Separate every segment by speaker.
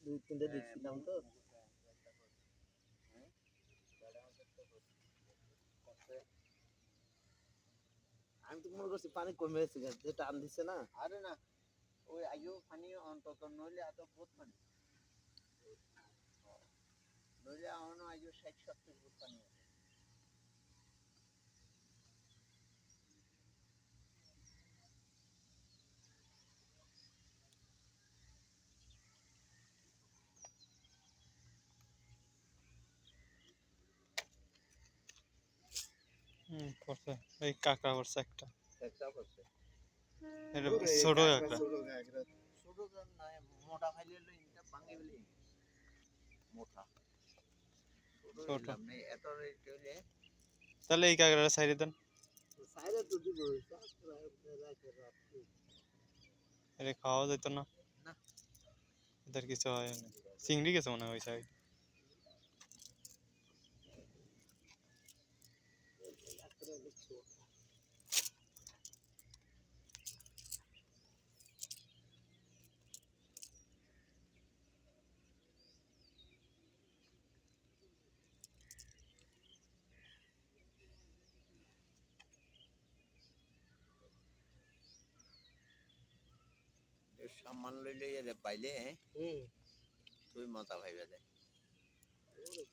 Speaker 1: দুই তিনটে দেখছিলাম তো আমি তো মনে করছি পানি কমে গেছে যে টান দিচ্ছে না
Speaker 2: আরে না ওই আইও পানি অন্তত নইলে এত বহুত পানি নইলে এখনো আইও 60-70 ফুট পানি আছে
Speaker 3: করছে এই কাঁকড়া করছে একটা
Speaker 2: একটা করছে
Speaker 3: এটা ছোট কাঁকড়া
Speaker 2: ছোট নয় মোটা ফাইলে হলো ইনটা ভাঙে বলে মোটা ছোট নেই এত রেট হইলে
Speaker 3: তাহলে এই কাঁকড়াটা ছাইড়ে দেন
Speaker 1: সাইডে তো দিব
Speaker 3: এটা খাওয়া যেত না
Speaker 2: না
Speaker 3: এদের কিছু হয় না চিংড়ি গেছে মনে হয় ওই সাইড
Speaker 2: সামান লইলে এর পাইলে তুই মজা পাইবে দে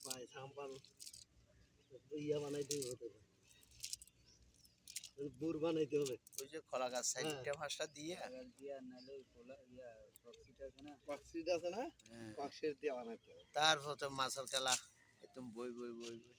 Speaker 1: ভাই সাম্পান ইয়া বানাইতে হবে বুর বানাইতে হবে
Speaker 2: ওই যে কলা গাছ সাইডটা ভাষা দিয়ে
Speaker 1: দিয়া নালে কোলা ইয়া কক্সিটা আছে না কক্সের দিয়ে বানাইতে হবে
Speaker 2: তারপর তো মাছের তেলা একদম বই বই বই বই